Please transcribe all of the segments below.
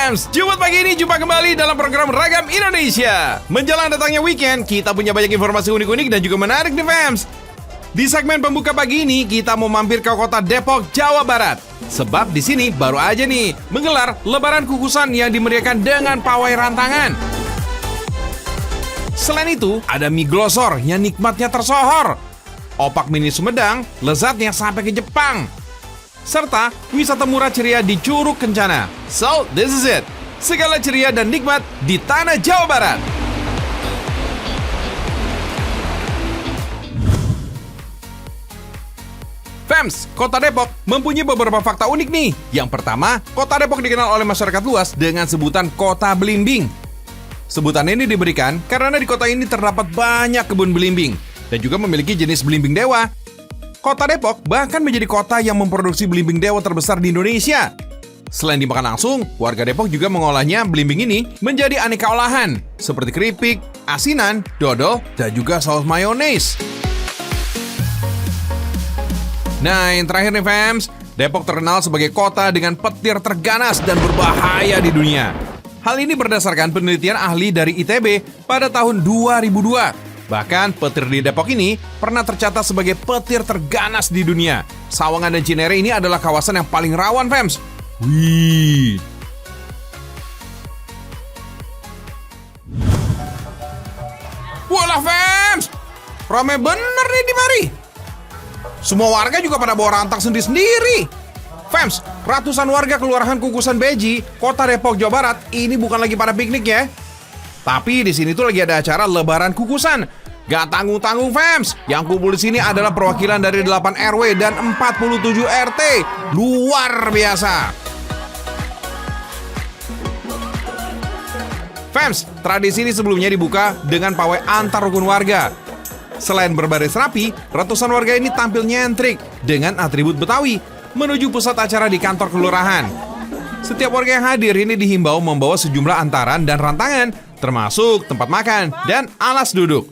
fans, Jumat pagi ini jumpa kembali dalam program Ragam Indonesia. Menjelang datangnya weekend, kita punya banyak informasi unik-unik dan juga menarik nih fans. Di segmen pembuka pagi ini, kita mau mampir ke kota Depok, Jawa Barat. Sebab di sini baru aja nih menggelar Lebaran Kukusan yang dimeriahkan dengan pawai rantangan. Selain itu, ada mie glosor yang nikmatnya tersohor, opak mini Sumedang, lezatnya sampai ke Jepang, serta wisata murah ceria di Curug Kencana. So, this is it. Segala ceria dan nikmat di tanah Jawa Barat. Fams, Kota Depok mempunyai beberapa fakta unik nih. Yang pertama, Kota Depok dikenal oleh masyarakat luas dengan sebutan Kota Belimbing. Sebutan ini diberikan karena di kota ini terdapat banyak kebun belimbing dan juga memiliki jenis belimbing dewa. Kota Depok bahkan menjadi kota yang memproduksi belimbing dewa terbesar di Indonesia. Selain dimakan langsung, warga Depok juga mengolahnya belimbing ini menjadi aneka olahan seperti keripik, asinan, dodol, dan juga saus mayones. Nah, yang terakhir nih fams, Depok terkenal sebagai kota dengan petir terganas dan berbahaya di dunia. Hal ini berdasarkan penelitian ahli dari ITB pada tahun 2002. Bahkan petir di Depok ini pernah tercatat sebagai petir terganas di dunia. Sawangan dan Cinere ini adalah kawasan yang paling rawan fams. Wih. Walah fams, rame bener nih di mari. Semua warga juga pada bawa rantang sendiri-sendiri. Fams, ratusan warga Kelurahan Kukusan Beji, Kota Depok, Jawa Barat, ini bukan lagi pada piknik ya. Tapi di sini tuh lagi ada acara Lebaran Kukusan. Gak tanggung-tanggung fams, yang kumpul di sini adalah perwakilan dari 8 RW dan 47 RT. Luar biasa. Fams, tradisi ini sebelumnya dibuka dengan pawai antar rukun warga. Selain berbaris rapi, ratusan warga ini tampil nyentrik dengan atribut Betawi menuju pusat acara di kantor kelurahan. Setiap warga yang hadir ini dihimbau membawa sejumlah antaran dan rantangan, termasuk tempat makan dan alas duduk.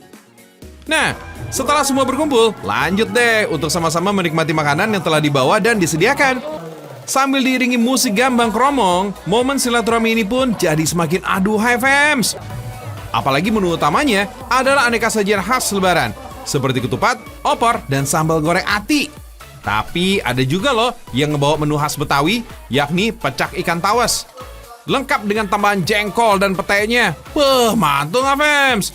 Nah, setelah semua berkumpul, lanjut deh untuk sama-sama menikmati makanan yang telah dibawa dan disediakan. Sambil diiringi musik gambang kromong, momen silaturahmi ini pun jadi semakin aduhai fams. Apalagi menu utamanya adalah aneka sajian khas Lebaran, seperti ketupat, opor, dan sambal goreng ati. Tapi ada juga loh yang ngebawa menu khas Betawi, yakni pecak ikan tawes. Lengkap dengan tambahan jengkol dan petenya. Mantul nggak fams?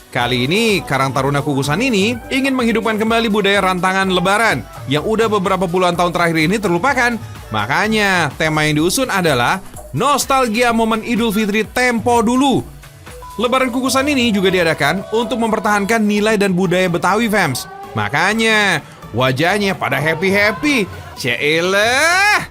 Kali ini Karang Taruna Kukusan ini ingin menghidupkan kembali budaya rantangan Lebaran yang udah beberapa puluhan tahun terakhir ini terlupakan. Makanya tema yang diusung adalah nostalgia momen Idul Fitri tempo dulu. Lebaran Kukusan ini juga diadakan untuk mempertahankan nilai dan budaya Betawi fams. Makanya wajahnya pada happy-happy. Cielah.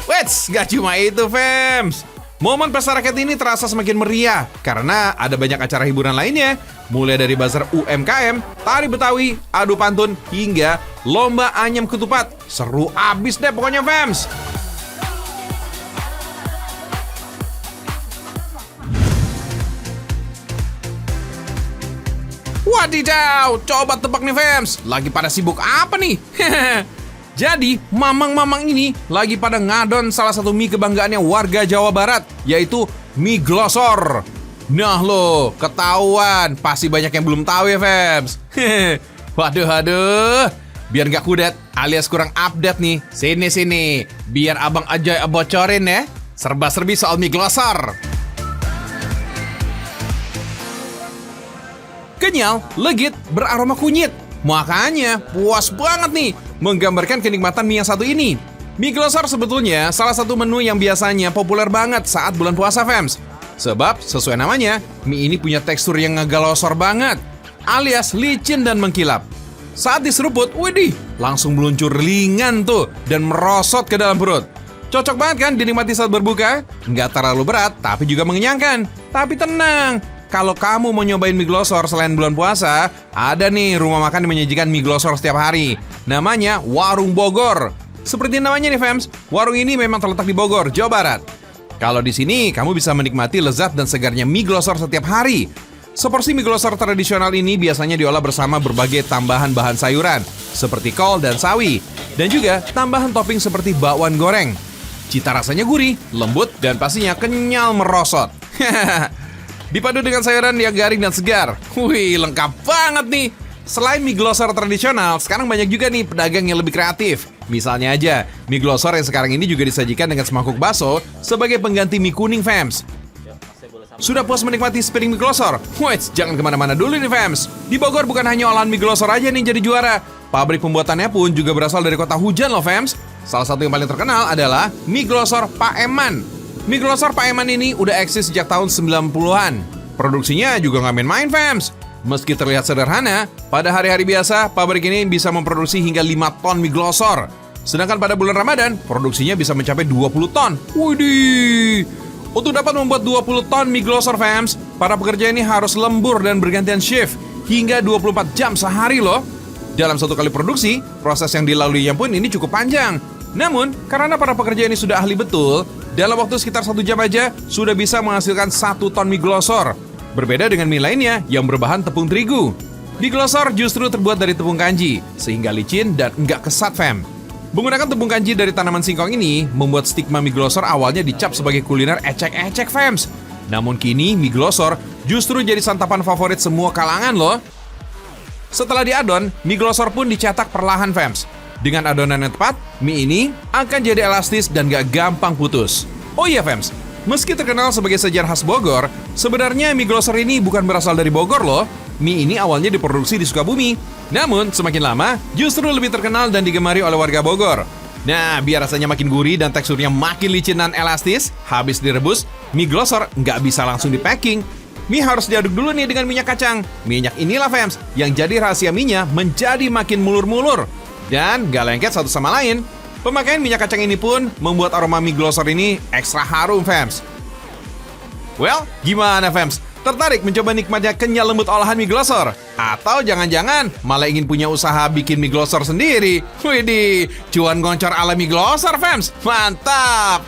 Wets, gak cuma itu fams. Momen pesta rakyat ini terasa semakin meriah karena ada banyak acara hiburan lainnya. Mulai dari bazar UMKM, tari Betawi, adu pantun, hingga lomba anyam ketupat. Seru abis deh pokoknya fams. Wadidaw, coba tebak nih fams, lagi pada sibuk apa nih? Jadi, mamang-mamang ini lagi pada ngadon salah satu mie kebanggaannya warga Jawa Barat, yaitu mie glosor. Nah lo, ketahuan, pasti banyak yang belum tahu ya fams. Waduh, biar gak kudet alias kurang update nih, sini, biar abang Ajoy bocorin ya, serba-serbi soal mie glosor. Kenyal, legit, beraroma kunyit. Makanya puas banget nih menggambarkan kenikmatan mie yang satu ini. Mie glosor sebetulnya salah satu menu yang biasanya populer banget saat bulan puasa fams. Sebab sesuai namanya, mie ini punya tekstur yang ngegalosor banget, alias licin dan mengkilap. Saat diseruput, widih, langsung meluncur ringan tuh dan merosot ke dalam perut. Cocok banget kan dinikmati saat berbuka? Nggak terlalu berat, tapi juga mengenyangkan. Tapi tenang, kalau kamu mau nyobain mie glosor selain bulan puasa, ada nih rumah makan yang menyajikan mie glosor setiap hari. Namanya Warung Bogor. Seperti namanya nih fams, warung ini memang terletak di Bogor, Jawa Barat. Kalau di sini, kamu bisa menikmati lezat dan segarnya mie glosor setiap hari. Seporsi mie glosor tradisional ini biasanya diolah bersama berbagai tambahan bahan sayuran, seperti kol dan sawi, dan juga tambahan topping seperti bakwan goreng. Cita rasanya gurih, lembut, dan pastinya kenyal merosot. Dipadu dengan sayuran yang garing dan segar. Wih, lengkap banget nih. Selain mie glosor tradisional, sekarang banyak juga nih pedagang yang lebih kreatif. Misalnya aja, mie glosor yang sekarang ini juga disajikan dengan semangkuk bakso sebagai pengganti mie kuning, fams. Sudah puas menikmati sepiring mie glosor? Wait, jangan kemana-mana dulu nih, fams. Di Bogor bukan hanya olahan mie glosor aja nih jadi juara. Pabrik pembuatannya pun juga berasal dari kota hujan loh, fams. Salah satu yang paling terkenal adalah mie glosor Pak Eman. Mie glosor Pak Eman ini udah eksis sejak tahun 90-an. Produksinya juga nggak main-main, fams. Meski terlihat sederhana, pada hari-hari biasa, pabrik ini bisa memproduksi hingga 5 ton mie glosor. Sedangkan pada bulan Ramadan, produksinya bisa mencapai 20 ton. Widih! Untuk dapat membuat 20 ton mie glosor, fams, para pekerja ini harus lembur dan bergantian shift hingga 24 jam sehari loh. Dalam satu kali produksi, proses yang dilaluinya pun ini cukup panjang. Namun, karena para pekerja ini sudah ahli betul, dalam waktu sekitar 1 jam aja sudah bisa menghasilkan 1 ton mie glosor. Berbeda dengan mie lainnya yang berbahan tepung terigu. Mie glosor justru terbuat dari tepung kanji, sehingga licin dan enggak kesat, fam. Menggunakan tepung kanji dari tanaman singkong ini membuat stigma mie glosor awalnya dicap sebagai kuliner ecek-ecek, fams. Namun kini mie glosor justru jadi santapan favorit semua kalangan loh. Setelah diadon, mie glosor pun dicetak perlahan, fams. Dengan adonan yang tepat, mie ini akan jadi elastis dan gak gampang putus. Oh iya, fams, meski terkenal sebagai sajian khas Bogor, sebenarnya mie glosor ini bukan berasal dari Bogor loh. Mie ini awalnya diproduksi di Sukabumi. Namun, semakin lama, justru lebih terkenal dan digemari oleh warga Bogor. Nah, biar rasanya makin gurih dan teksturnya makin licin dan elastis, habis direbus, mie glosor nggak bisa langsung di-packing. Mie harus diaduk dulu nih dengan minyak kacang. Minyak inilah, fams, yang jadi rahasia mie-nya menjadi makin mulur-mulur. Dan gak lengket satu sama lain. Pemakaian minyak kacang ini pun membuat aroma mie glosor ini ekstra harum, fams. Well, gimana, fams? Tertarik mencoba nikmatnya kenyal lembut olahan mie glosor? Atau jangan-jangan malah ingin punya usaha bikin mie glosor sendiri? Widih, cuan gocor ala mie glosor, fams. Mantap!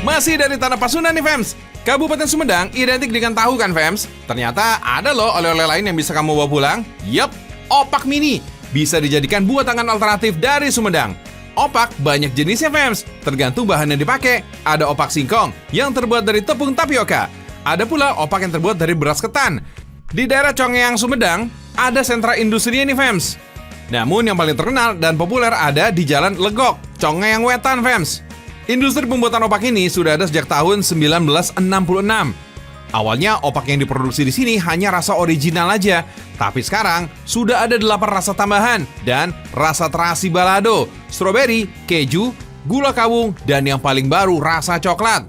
Masih dari Tanah Pasundan nih, fams. Kabupaten Sumedang identik dengan tahu kan, fams? Ternyata ada loh oleh-oleh lain yang bisa kamu bawa pulang. Yup, opak mini. Bisa dijadikan buatan alternatif dari Sumedang. Opak banyak jenisnya, fams. Tergantung bahan yang dipakai. Ada opak singkong yang terbuat dari tepung tapioka. Ada pula opak yang terbuat dari beras ketan. Di daerah Congeang, Sumedang, ada sentra industrinya nih, fams. Namun yang paling terkenal dan populer ada di Jalan Legok, Congeang Wetan, fams. Industri pembuatan opak ini sudah ada sejak tahun 1966. Awalnya opak yang diproduksi di sini hanya rasa original aja, tapi sekarang sudah ada 8 rasa tambahan dan rasa terasi balado, stroberi, keju, gula kawung, dan yang paling baru rasa coklat.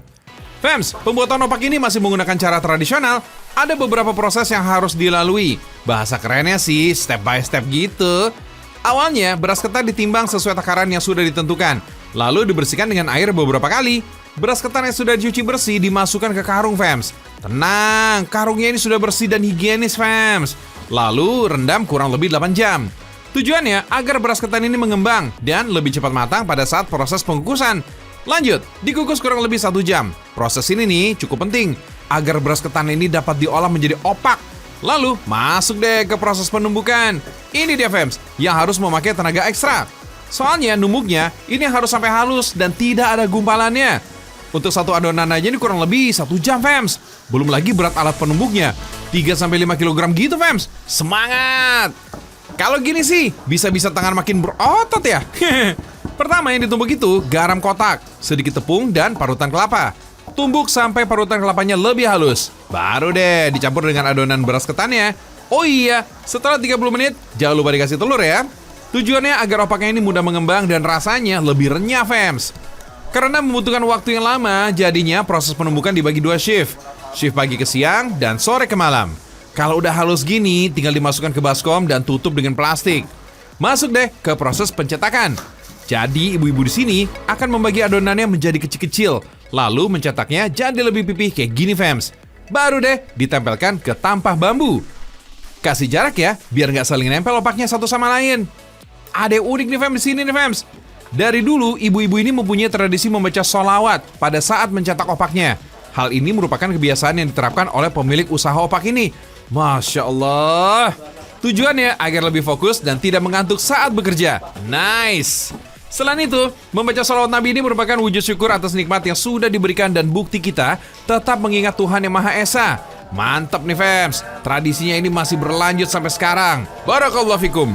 Fams, pembuatan opak ini masih menggunakan cara tradisional. Ada beberapa proses yang harus dilalui. Bahasa kerennya sih step by step gitu. Awalnya beras ketan ditimbang sesuai takaran yang sudah ditentukan, lalu dibersihkan dengan air beberapa kali. Beras ketan yang sudah dicuci bersih dimasukkan ke karung, fams. Tenang, karungnya ini sudah bersih dan higienis, fams. Lalu rendam kurang lebih 8 jam. Tujuannya agar beras ketan ini mengembang dan lebih cepat matang pada saat proses pengukusan. Lanjut, dikukus kurang lebih 1 jam. Proses ini nih cukup penting agar beras ketan ini dapat diolah menjadi opak. Lalu masuk deh ke proses penumbukan. Ini dia, fams, yang harus memakai tenaga ekstra. Soalnya numbuknya ini harus sampai halus dan tidak ada gumpalannya. Untuk satu adonan aja ini kurang lebih 1 jam, fams. Belum lagi berat alat penumbuknya 3-5 kg gitu, fams. Semangat! Kalau gini sih, bisa-bisa tangan makin berotot ya. Pertama yang ditumbuk itu garam kotak, sedikit tepung, dan parutan kelapa. Tumbuk sampai parutan kelapanya lebih halus. Baru deh dicampur dengan adonan beras ketannya. Oh iya, setelah 30 menit, jangan lupa dikasih telur ya. Tujuannya agar opaknya ini mudah mengembang dan rasanya lebih renyah, fams. Karena membutuhkan waktu yang lama, jadinya proses penumbukan dibagi 2 shift. Shift pagi ke siang dan sore ke malam. Kalau udah halus gini, tinggal dimasukkan ke baskom dan tutup dengan plastik. Masuk deh ke proses pencetakan. Jadi ibu-ibu di sini akan membagi adonannya menjadi kecil-kecil, lalu mencetaknya jadi lebih pipih kayak gini, fams. Baru deh ditempelkan ke tampah bambu. Kasih jarak ya, biar nggak saling nempel opaknya satu sama lain. Ada yang unik nih, fams, di sini nih, fams. Dari dulu, ibu-ibu ini mempunyai tradisi membaca sholawat pada saat mencetak opaknya. Hal ini merupakan kebiasaan yang diterapkan oleh pemilik usaha opak ini. Masya Allah. Tujuannya agar lebih fokus dan tidak mengantuk saat bekerja. Nice. Selain itu, membaca sholawat Nabi ini merupakan wujud syukur atas nikmat yang sudah diberikan dan bukti kita tetap mengingat Tuhan Yang Maha Esa. Mantap nih fams, tradisinya ini masih berlanjut sampai sekarang. Barakallahu fikum.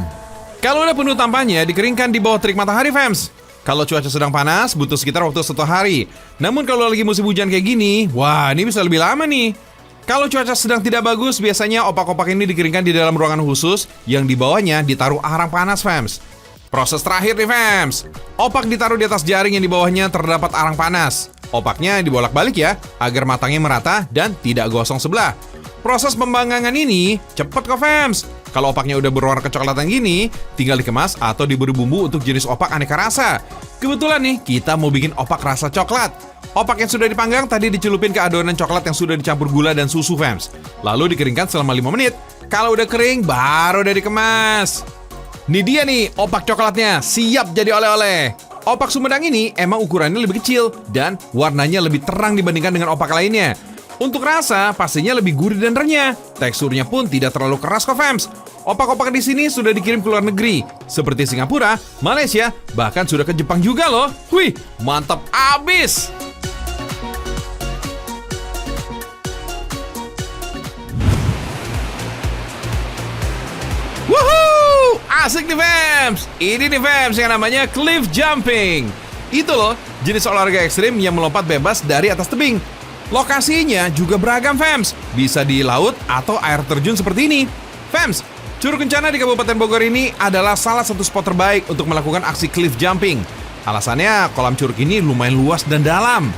Kalau udah penuh tampaknya, dikeringkan di bawah terik matahari fams. Kalau cuaca sedang panas, butuh sekitar waktu 1 hari. Namun kalau lagi musim hujan kayak gini, wah ini bisa lebih lama nih. Kalau cuaca sedang tidak bagus, biasanya opak-opak ini dikeringkan di dalam ruangan khusus yang di bawahnya ditaruh arang panas fams. Proses terakhir nih fams, opak ditaruh di atas jaring yang di bawahnya terdapat arang panas. Opaknya dibolak-balik ya, agar matangnya merata dan tidak gosong sebelah. Proses pembanggangan ini cepet kok fams. Kalau opaknya udah berwarna kecoklatan gini, tinggal dikemas atau diberi bumbu untuk jenis opak aneka rasa. Kebetulan nih, kita mau bikin opak rasa coklat. Opak yang sudah dipanggang tadi dicelupin ke adonan coklat yang sudah dicampur gula dan susu fams. Lalu dikeringkan selama 5 menit. Kalau udah kering, baru udah dikemas. Ini dia nih, opak coklatnya, siap jadi oleh-oleh. Opak Sumedang ini emang ukurannya lebih kecil dan warnanya lebih terang dibandingkan dengan opak lainnya. Untuk rasa, pastinya lebih gurih dan renyah. Teksturnya pun tidak terlalu keras kok fams. Opak-opak di sini sudah dikirim ke luar negeri, seperti Singapura, Malaysia, bahkan sudah ke Jepang juga loh. Wih, mantap abis! Asik nih fams. Ini nih fams yang namanya cliff jumping. Itu loh, jenis olahraga ekstrim yang melompat bebas dari atas tebing. Lokasinya juga beragam fams. Bisa di laut atau air terjun seperti ini. Fams, Curug Kencana di Kabupaten Bogor ini adalah salah satu spot terbaik untuk melakukan aksi cliff jumping. Alasannya, kolam curug ini lumayan luas dan dalam.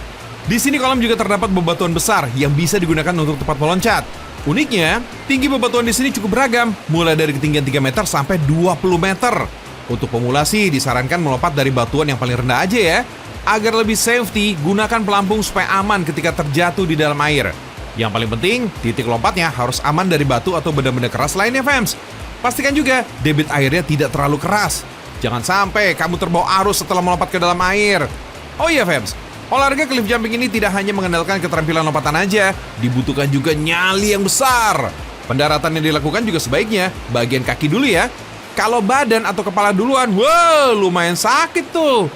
Di sini kolam juga terdapat bebatuan besar yang bisa digunakan untuk tempat meloncat. Uniknya, tinggi bebatuan di sini cukup beragam, mulai dari ketinggian 3 meter sampai 20 meter. Untuk pemula sih disarankan melompat dari batuan yang paling rendah aja ya. Agar lebih safety, gunakan pelampung supaya aman ketika terjatuh di dalam air. Yang paling penting, titik lompatnya harus aman dari batu atau benda-benda keras lainnya fams. Pastikan juga debit airnya tidak terlalu keras. Jangan sampai kamu terbawa arus setelah melompat ke dalam air. Oh iya fams, olahraga cliff jumping ini tidak hanya mengandalkan keterampilan lompatan aja, dibutuhkan juga nyali yang besar. Pendaratan yang dilakukan juga sebaiknya bagian kaki dulu ya. Kalau badan atau kepala duluan, wow, lumayan sakit tuh.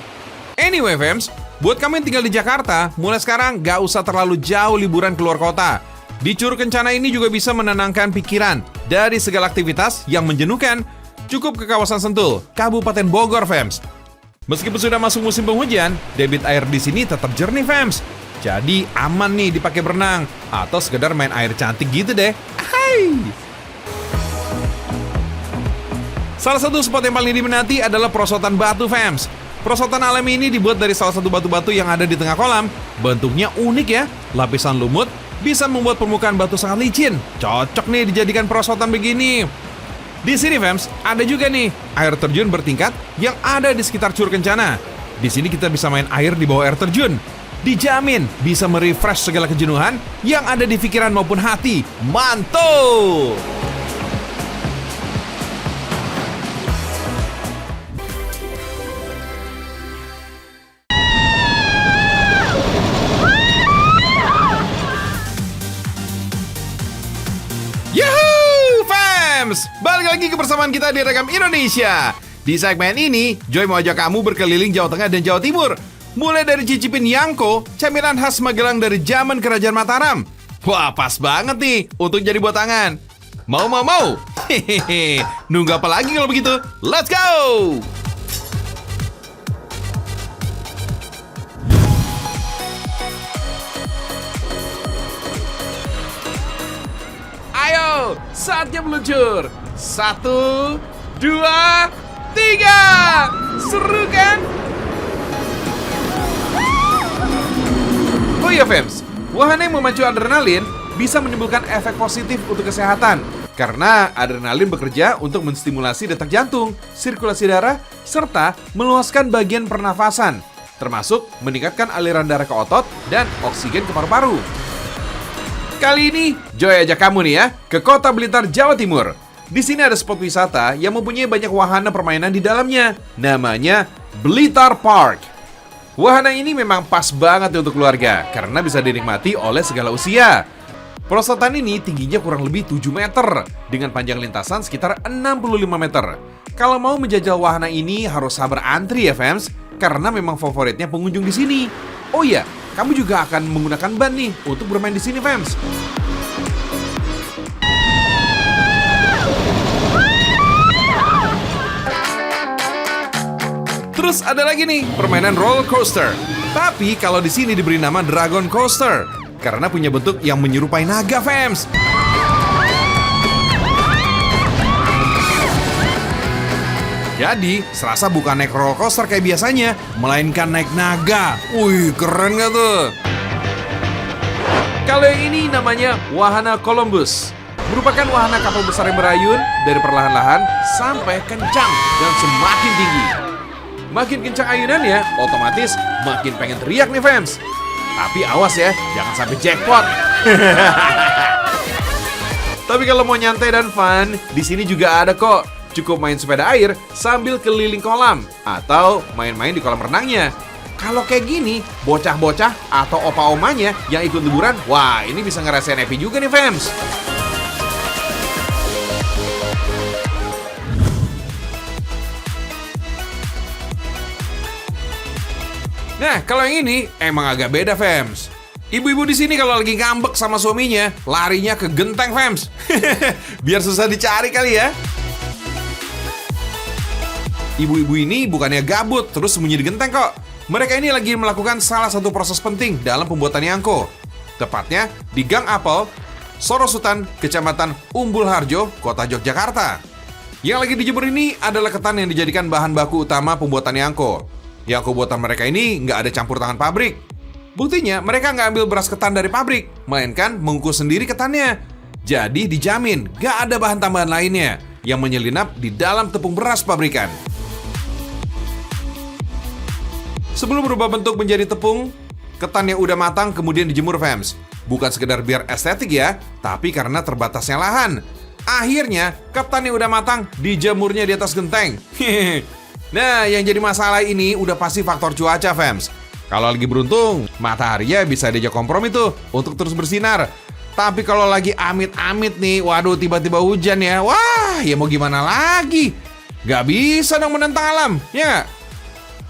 Anyway fams, buat kamu yang tinggal di Jakarta, mulai sekarang gak usah terlalu jauh liburan keluar kota. Di Curug Kencana ini juga bisa menenangkan pikiran dari segala aktivitas yang menjenuhkan. Cukup ke kawasan Sentul, Kabupaten Bogor fams. Meskipun sudah masuk musim penghujan, debit air di sini tetap jernih fams. Jadi aman nih dipakai berenang atau sekedar main air cantik gitu deh. Hai. Salah satu spot yang paling diminati adalah perosotan batu fams. Perosotan alami ini dibuat dari salah satu batu-batu yang ada di tengah kolam. Bentuknya unik ya, lapisan lumut bisa membuat permukaan batu sangat licin. Cocok nih dijadikan perosotan begini. Di sini fams, ada juga nih air terjun bertingkat yang ada di sekitar Curug Kencana. Di sini kita bisa main air di bawah air terjun. Dijamin bisa merefresh segala kejenuhan yang ada di pikiran maupun hati. Mantul! Balik lagi kebersamaan kita di Rekam Indonesia. Di segmen ini, Joy mau ajak kamu berkeliling Jawa Tengah dan Jawa Timur. Mulai dari cicipin Yangko, camilan khas Magelang dari zaman Kerajaan Mataram. Wah, pas banget nih untuk jadi buat tangan. Mau? Hehehe, nunggu apa lagi kalau begitu? Let's go! Ayo, saatnya meluncur. 1, 2, 3. Seru kan? Oh iya fams, wahana yang memacu adrenalin bisa menimbulkan efek positif untuk kesehatan. Karena adrenalin bekerja untuk menstimulasi detak jantung, sirkulasi darah, serta meluaskan bagian pernafasan, termasuk meningkatkan aliran darah ke otot dan oksigen ke paru-paru. Kali ini, Joy ajak kamu nih ya, ke Kota Blitar, Jawa Timur. Di sini ada spot wisata yang mempunyai banyak wahana permainan di dalamnya. Namanya Blitar Park. Wahana ini memang pas banget untuk keluarga, karena bisa dinikmati oleh segala usia. Perosotan ini tingginya kurang lebih 7 meter dengan panjang lintasan sekitar 65 meter. Kalau mau menjajal wahana ini harus sabar antri ya fans, karena memang favoritnya pengunjung di sini. Oh iya, kamu juga akan menggunakan ban nih untuk bermain di sini fans. Terus ada lagi nih permainan roller coaster. Tapi kalau di sini diberi nama Dragon Coaster karena punya bentuk yang menyerupai naga fans. Jadi, serasa bukan naik roller coaster kayak biasanya, melainkan naik naga. Wih, keren gak tuh? Kalau yang ini namanya Wahana Columbus. Merupakan wahana kapal besar yang berayun dari perlahan-lahan sampai kencang dan semakin tinggi. Makin kencang ayunannya, otomatis makin pengen teriak nih fans. Tapi awas ya, jangan sampai jackpot. Tapi kalau mau nyantai dan fun, di sini juga ada kok. Cukup main sepeda air sambil keliling kolam atau main-main di kolam renangnya. Kalau kayak gini, bocah-bocah atau opa-omanya yang ikut liburan, wah ini bisa ngerasain happy juga nih fans. Nah, kalau yang ini emang agak beda, fams. Ibu-ibu di sini kalau lagi ngambek sama suaminya, larinya ke genteng, fams. Biar susah dicari kali ya. Ibu-ibu ini bukannya gabut terus sembunyi di genteng kok. Mereka ini lagi melakukan salah satu proses penting dalam pembuatan yangko. Tepatnya di Gang Apel, Sorosutan, Kecamatan Umbul Harjo, Kota Yogyakarta. Yang lagi dijemur ini adalah ketan yang dijadikan bahan baku utama pembuatan yangko. Yangko buatan mereka ini nggak ada campur tangan pabrik. Buktinya mereka nggak ambil beras ketan dari pabrik, melainkan mengukus sendiri ketannya. Jadi dijamin nggak ada bahan tambahan lainnya yang menyelinap di dalam tepung beras pabrikan. Sebelum berubah bentuk menjadi tepung, ketan yang udah matang kemudian dijemur, fams. Bukan sekedar biar estetik ya, tapi karena terbatasnya lahan. Akhirnya ketan yang udah matang dijemurnya di atas genteng. Nah, yang jadi masalah ini udah pasti faktor cuaca, fams. Kalau lagi beruntung, matahari ya bisa diajak kompromi tuh untuk terus bersinar. Tapi kalau lagi amit-amit nih, waduh tiba-tiba hujan ya. Wah, ya mau gimana lagi? Gak bisa dong menentang alam, ya gak?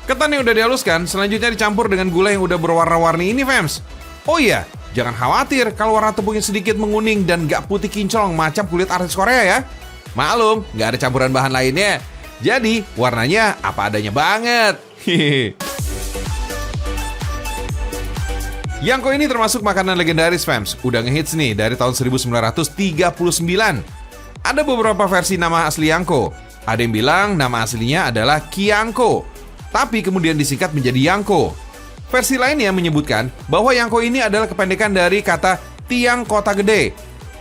Ketan yang udah dihaluskan, selanjutnya dicampur dengan gula yang udah berwarna-warni ini, fams. Oh iya, jangan khawatir kalau warna tepungnya sedikit menguning dan gak putih kinclong macam kulit artis Korea ya. Maklum, gak ada campuran bahan lainnya. Jadi, warnanya apa adanya banget. Yangko ini termasuk makanan legendaris, fams. Udah ngehits nih dari tahun 1939. Ada beberapa versi nama asli Yangko. Ada yang bilang nama aslinya adalah Kiangko, tapi kemudian disingkat menjadi Yangko. Versi lainnya menyebutkan bahwa Yangko ini adalah kependekan dari kata Tiang Kota Gede,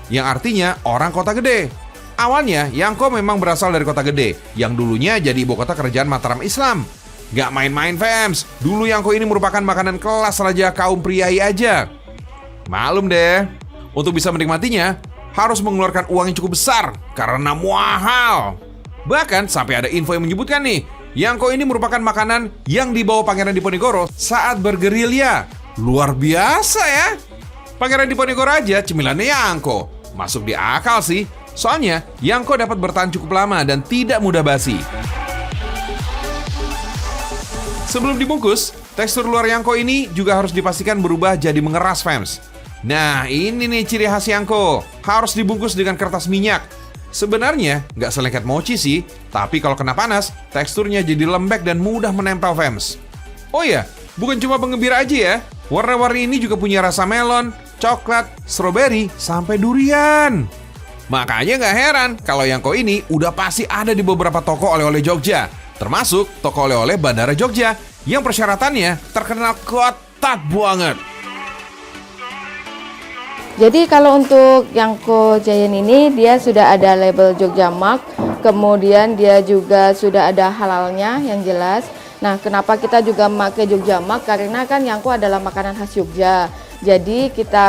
yang artinya orang kota gede. Awalnya, Yangko memang berasal dari kota gede, yang dulunya jadi ibu kota kerajaan Mataram Islam. Gak main-main, fams. Dulu Yangko ini merupakan makanan kelas raja kaum priai aja. Malum deh, untuk bisa menikmatinya, harus mengeluarkan uang yang cukup besar, karena mahal. Bahkan sampai ada info yang menyebutkan nih, Yangko ini merupakan makanan yang dibawa Pangeran Diponegoro saat bergerilya. Luar biasa ya. Pangeran Diponegoro aja cemilannya Yangko. Masuk di akal sih. Soalnya, Yangko dapat bertahan cukup lama dan tidak mudah basi. Sebelum dibungkus, tekstur luar Yangko ini juga harus dipastikan berubah jadi mengeras, fams. Nah, ini nih ciri khas Yangko. Harus dibungkus dengan kertas minyak. Sebenarnya, nggak selengket mochi sih, tapi kalau kena panas, teksturnya jadi lembek dan mudah menempel, fams. Oh iya, bukan cuma penggembira aja ya. Warna-warni ini juga punya rasa melon, coklat, stroberi, sampai durian. Makanya nggak heran kalau Yangko ini udah pasti ada di beberapa toko oleh-oleh Jogja, termasuk toko oleh-oleh Bandara Jogja yang persyaratannya terkenal ketat banget. Jadi kalau untuk Yangko Giant ini dia sudah ada label Jogja Mark, kemudian dia juga sudah ada halalnya yang jelas. Nah, kenapa kita juga memakai Jogja Mark? Karena kan Yangko adalah makanan khas Jogja. Jadi kita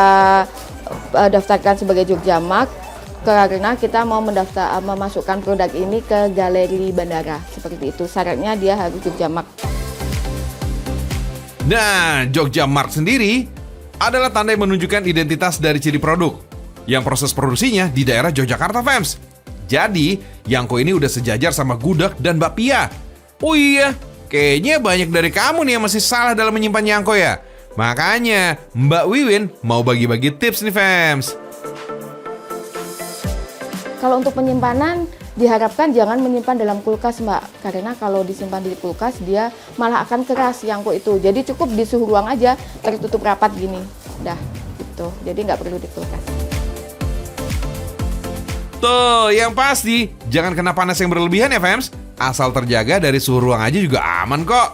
daftarkan sebagai Jogja Mark karena kita mau memasukkan produk ini ke galeri bandara. Seperti itu, syaratnya dia harus Jogja Mark. Nah, Jogja Mark sendiri adalah tanda yang menunjukkan identitas dari ciri produk, yang proses produksinya di daerah Yogyakarta, fams. Jadi, Yangko ini udah sejajar sama gudeg dan bakpia. Oh iya, kayaknya banyak dari kamu nih yang masih salah dalam menyimpan Yangko ya. Makanya, Mbak Wiwin mau bagi-bagi tips nih, fams. Kalau untuk penyimpanan, diharapkan jangan menyimpan dalam kulkas, Mbak. Karena kalau disimpan di kulkas, dia malah akan keras Yangko itu. Jadi cukup di suhu ruang aja, tertutup rapat gini. Dah, gitu. Jadi nggak perlu di kulkas. Tuh, yang pasti, jangan kena panas yang berlebihan ya, fams. Asal terjaga dari suhu ruang aja juga aman kok.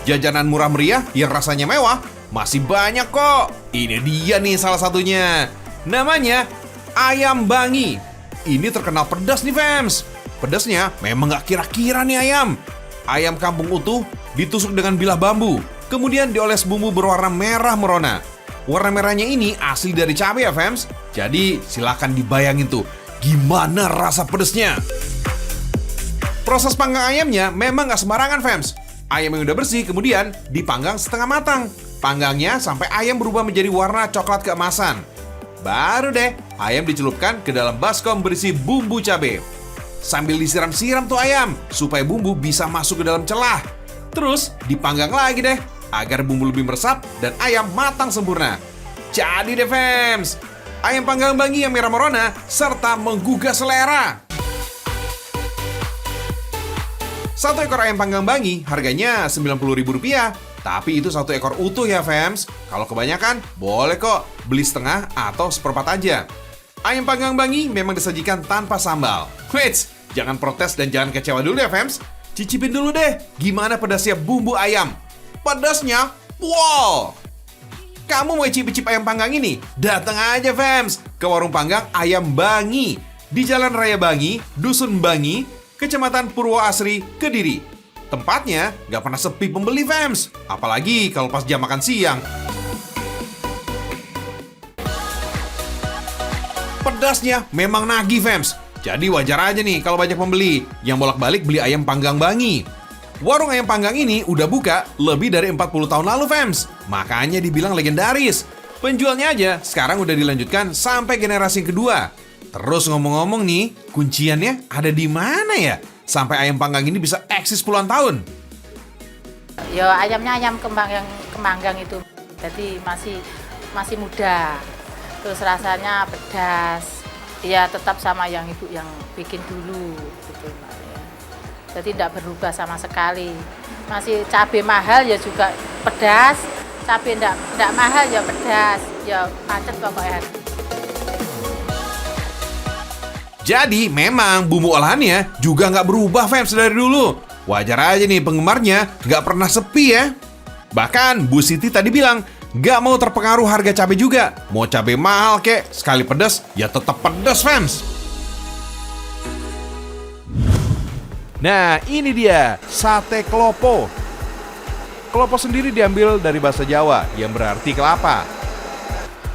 Jajanan murah meriah yang rasanya mewah masih banyak kok. Ini dia nih salah satunya. Namanya ayam bangi. Ini terkenal pedas nih, fams. Pedasnya memang gak kira-kira nih ayam. Ayam kampung utuh ditusuk dengan bilah bambu, kemudian dioles bumbu berwarna merah merona. Warna merahnya ini asli dari cabai ya, fams. Jadi silakan dibayangin tuh gimana rasa pedasnya. Proses panggang ayamnya memang gak sembarangan, fams. Ayam yang udah bersih kemudian dipanggang setengah matang. Panggangnya sampai ayam berubah menjadi warna coklat keemasan. Baru deh ayam dicelupkan ke dalam baskom berisi bumbu cabai. Sambil disiram-siram tuh ayam supaya bumbu bisa masuk ke dalam celah. Terus dipanggang lagi deh agar bumbu lebih meresap dan ayam matang sempurna. Jadi deh, fams, ayam panggang bangi yang merah merona serta menggugah selera. Satu ekor ayam panggang bangi harganya Rp90.000. Tapi itu satu ekor utuh ya, fams. Kalau kebanyakan, boleh kok beli setengah atau seperempat aja. Ayam panggang bangi memang disajikan tanpa sambal. Wait, jangan protes dan jangan kecewa dulu ya, fams. Cicipin dulu deh gimana pedasnya bumbu ayam. Pedasnya, wow! Kamu mau icip-icip ayam panggang ini? Datang aja, fams, ke warung panggang Ayam Bangi di Jalan Raya Bangi, Dusun Bangi, Kecamatan Purwoasri, Kediri. Tempatnya nggak pernah sepi pembeli, fams. Apalagi kalau pas jam makan siang. Pedasnya memang nagih, fams. Jadi wajar aja nih kalau banyak pembeli yang bolak-balik beli ayam panggang Bangi. Warung ayam panggang ini udah buka lebih dari 40 tahun lalu, fams. Makanya dibilang legendaris. Penjualnya aja sekarang udah dilanjutkan sampai generasi kedua. Terus ngomong-ngomong nih, kunciannya ada di mana ya? Sampai ayam panggang ini bisa eksis puluhan tahun. Ya ayamnya ayam kemanggang itu. Jadi masih muda. Terus rasanya pedas. Ya tetap sama yang ibu yang bikin dulu gitu, ya. Jadi tidak berubah sama sekali. Masih cabai mahal ya juga pedas. Cabai tidak mahal ya pedas. Ya macet pokoknya. Jadi memang bumbu olahannya juga nggak berubah, fans, dari dulu. Wajar aja nih penggemarnya nggak pernah sepi ya. Bahkan Bu Siti tadi bilang nggak mau terpengaruh harga cabai juga. Mau cabai mahal kek, sekali pedas ya tetap pedas, fans. Nah ini dia sate klopo. Klopo sendiri diambil dari bahasa Jawa yang berarti kelapa.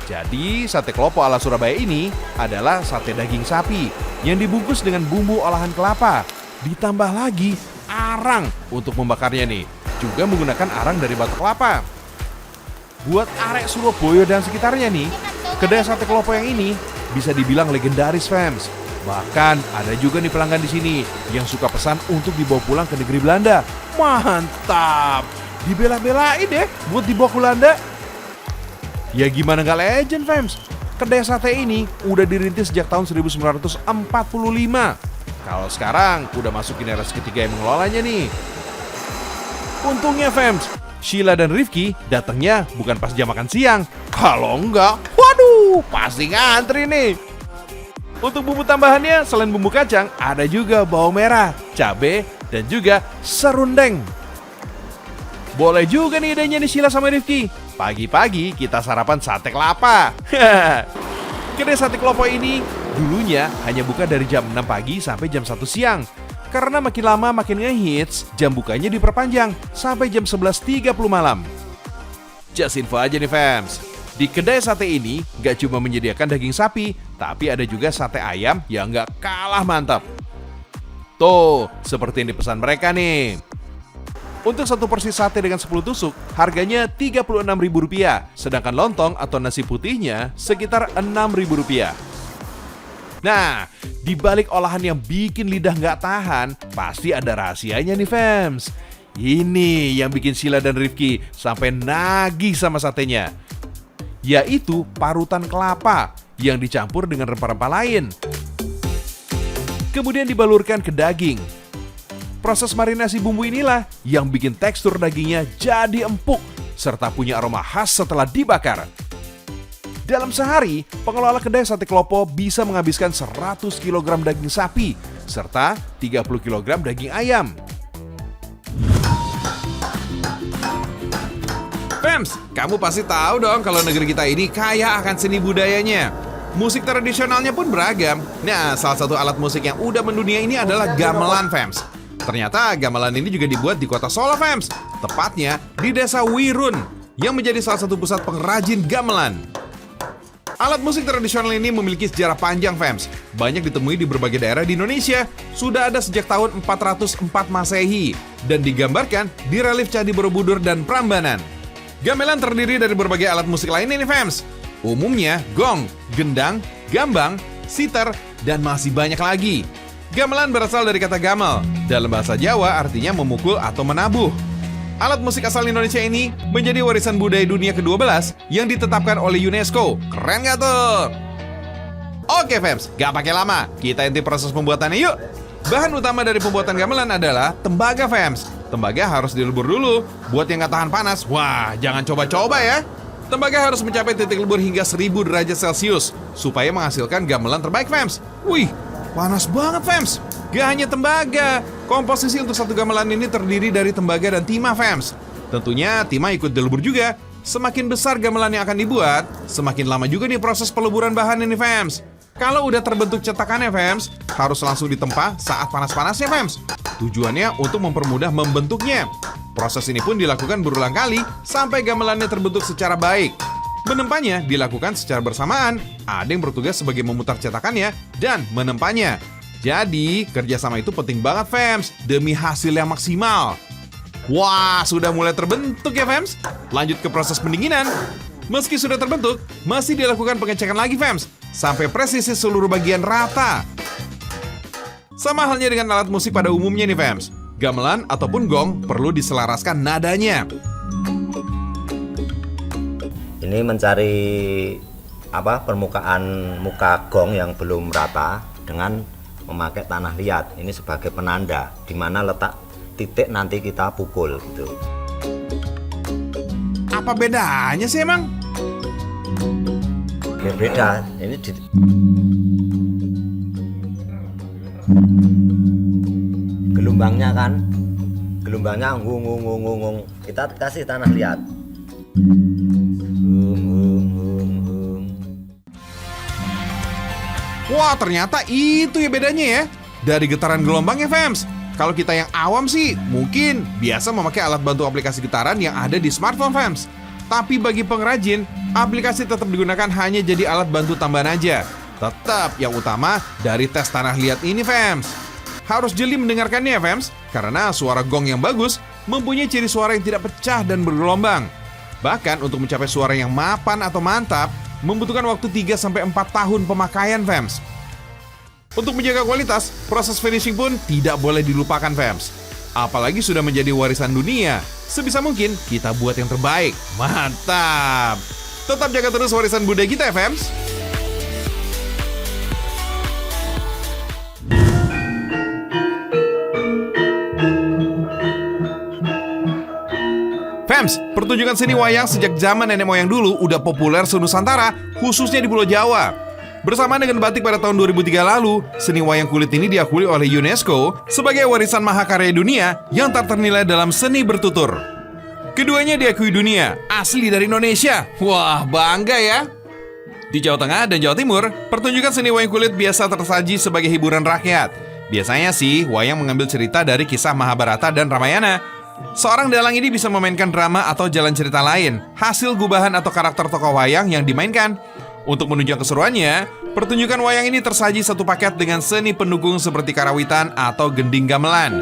Jadi, sate klopo ala Surabaya ini adalah sate daging sapi yang dibungkus dengan bumbu olahan kelapa. Ditambah lagi arang untuk membakarnya nih. Juga menggunakan arang dari batu kelapa. Buat arek Surabaya dan sekitarnya nih, kedai sate klopo yang ini bisa dibilang legendaris, fans. Bahkan ada juga nih pelanggan di sini yang suka pesan untuk dibawa pulang ke negeri Belanda. Mantap! Dibela-belain deh buat dibawa ke Belanda. Ya gimana gak legend, fams? Kedai sate ini udah dirintis sejak tahun 1945. Kalau sekarang udah masuk generasi ketiga yang mengelolanya nih. Untungnya, fams, Sheila dan Rifki datangnya bukan pas jam makan siang. Kalau enggak, waduh, pasti ngantri nih. Untuk bumbu tambahannya selain bumbu kacang, ada juga bawang merah, cabai, dan juga serundeng. Boleh juga nih idenya nih Sheila sama Rifki. Pagi-pagi kita sarapan sate kelapa. Kedai sate klopo ini dulunya hanya buka dari jam 6 pagi sampai jam 1 siang. Karena makin lama makin ngehits, jam bukanya diperpanjang sampai jam 11.30 malam. Just info aja nih, fams. Di kedai sate ini gak cuma menyediakan daging sapi, tapi ada juga sate ayam yang gak kalah mantap. Tuh, seperti yang dipesan mereka nih. Untuk satu porsi sate dengan 10 tusuk, harganya Rp36.000, sedangkan lontong atau nasi putihnya sekitar Rp6.000. Nah, di balik olahan yang bikin lidah nggak tahan, pasti ada rahasianya nih fams. Ini yang bikin Sheila dan Rifki sampai nagih sama satenya, yaitu parutan kelapa yang dicampur dengan rempah-rempah lain. Kemudian dibalurkan ke daging. Proses marinasi bumbu inilah yang bikin tekstur dagingnya jadi empuk serta punya aroma khas setelah dibakar. Dalam sehari, pengelola kedai sate Klopo bisa menghabiskan 100 kg daging sapi serta 30 kg daging ayam. Fams, kamu pasti tahu dong kalau negeri kita ini kaya akan seni budayanya. Musik tradisionalnya pun beragam. Nah, salah satu alat musik yang udah mendunia ini adalah gamelan, Fams. Ternyata gamelan ini juga dibuat di kota Solo, Fams. Tepatnya di desa Wirun, yang menjadi salah satu pusat pengrajin gamelan. Alat musik tradisional ini memiliki sejarah panjang, Fams. Banyak ditemui di berbagai daerah di Indonesia. Sudah ada sejak tahun 404 Masehi dan digambarkan di relief Candi Borobudur dan Prambanan. Gamelan terdiri dari berbagai alat musik lainnya nih, Fams. Umumnya gong, gendang, gambang, sitar, dan masih banyak lagi. Gamelan berasal dari kata gamel. Dalam bahasa Jawa artinya memukul atau menabuh. Alat musik asal Indonesia ini menjadi warisan budaya dunia ke-12 yang ditetapkan oleh UNESCO. Keren gak tuh? Oke fams, gak pakai lama, kita inti proses pembuatannya yuk. Bahan utama dari pembuatan gamelan adalah tembaga fams. Tembaga harus dilebur dulu. Buat yang gak tahan panas, wah jangan coba-coba ya. Tembaga harus mencapai titik lebur hingga 1000 derajat Celcius supaya menghasilkan gamelan terbaik fams. Wih, panas banget fams. Gak hanya tembaga, komposisi untuk satu gamelan ini terdiri dari tembaga dan timah fams. Tentunya timah ikut dilebur juga. Semakin besar gamelan yang akan dibuat, semakin lama juga nih proses peleburan bahan ini fams. Kalau udah terbentuk cetakannya fams, harus langsung ditempa saat panas-panasnya fams. Tujuannya untuk mempermudah membentuknya. Proses ini pun dilakukan berulang kali sampai gamelannya terbentuk secara baik. Menempanya dilakukan secara bersamaan. Ada yang bertugas sebagai memutar cetakannya dan menempanya. Jadi, kerjasama itu penting banget, fams, demi hasil yang maksimal. Wah, sudah mulai terbentuk ya, fams? Lanjut ke proses pendinginan. Meski sudah terbentuk, masih dilakukan pengecekan lagi, fams, sampai presisi seluruh bagian rata. Sama halnya dengan alat musik pada umumnya nih, fams. Gamelan ataupun gong perlu diselaraskan nadanya. Ini mencari permukaan muka gong yang belum rata dengan memakai tanah liat. Ini sebagai penanda di mana letak titik nanti kita pukul gitu. Apa bedanya sih emang? Ya, beda. Ini gelombangnya kan, gelombangnya ngung. Kita kasih tanah liat. Wah, ternyata itu ya bedanya ya. Dari getaran gelombangnya, fams. Kalau kita yang awam sih, mungkin biasa memakai alat bantu aplikasi getaran yang ada di smartphone, fams. Tapi bagi pengrajin, aplikasi tetap digunakan hanya jadi alat bantu tambahan aja. Tetap yang utama dari tes tanah liat ini, fams. Harus jeli mendengarkannya, fams, karena suara gong yang bagus mempunyai ciri suara yang tidak pecah dan bergelombang. Bahkan untuk mencapai suara yang mapan atau mantap, membutuhkan waktu 3-4 tahun pemakaian, fams. Untuk menjaga kualitas, proses finishing pun tidak boleh dilupakan, fams. Apalagi sudah menjadi warisan dunia, sebisa mungkin kita buat yang terbaik. Mantap! Tetap jaga terus warisan budaya kita ya, fams. Fams, pertunjukan seni wayang sejak zaman nenek moyang dulu udah populer se-Nusantara, khususnya di Pulau Jawa. Bersamaan dengan batik pada tahun 2003 lalu, seni wayang kulit ini diakui oleh UNESCO sebagai warisan mahakarya dunia yang tak ternilai dalam seni bertutur. Keduanya diakui dunia, asli dari Indonesia. Wah, bangga ya! Di Jawa Tengah dan Jawa Timur, pertunjukan seni wayang kulit biasa tersaji sebagai hiburan rakyat. Biasanya sih, wayang mengambil cerita dari kisah Mahabharata dan Ramayana. Seorang dalang ini bisa memainkan drama atau jalan cerita lain, hasil gubahan atau karakter tokoh wayang yang dimainkan. Untuk menunjukkan keseruannya, pertunjukan wayang ini tersaji satu paket dengan seni pendukung seperti karawitan atau gending gamelan.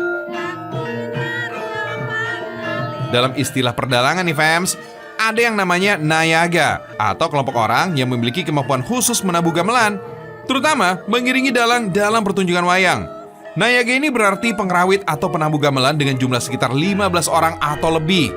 Dalam istilah perdalangan nih fams, ada yang namanya nayaga atau kelompok orang yang memiliki kemampuan khusus menabuh gamelan, terutama mengiringi dalang dalam pertunjukan wayang. Nayaga ini berarti pengrawit atau penabuh gamelan dengan jumlah sekitar 15 orang atau lebih.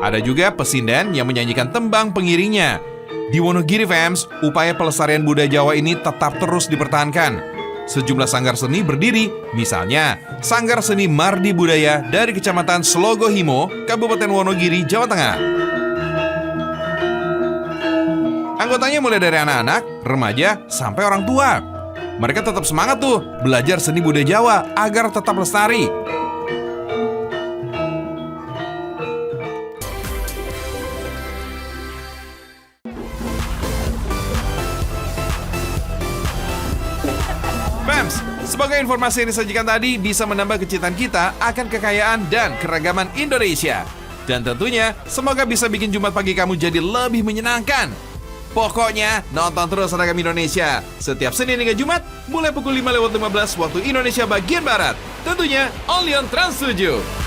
Ada juga pesinden yang menyanyikan tembang pengiringnya. Di Wonogiri fams, upaya pelestarian budaya Jawa ini tetap terus dipertahankan. Sejumlah sanggar seni berdiri, misalnya Sanggar Seni Mardi Budaya dari Kecamatan Slogohimo, Kabupaten Wonogiri, Jawa Tengah. Anggotanya mulai dari anak-anak, remaja, sampai orang tua. Mereka tetap semangat tuh belajar seni budaya Jawa agar tetap lestari. Fams, sebagai informasi yang disajikan tadi bisa menambah kecintaan kita akan kekayaan dan keragaman Indonesia. Dan tentunya, semoga bisa bikin Jumat pagi kamu jadi lebih menyenangkan. Pokoknya, nonton terus Seragam Indonesia. Setiap Senin hingga Jumat, mulai pukul 5:15 waktu Indonesia bagian Barat. Tentunya, only on Trans 7.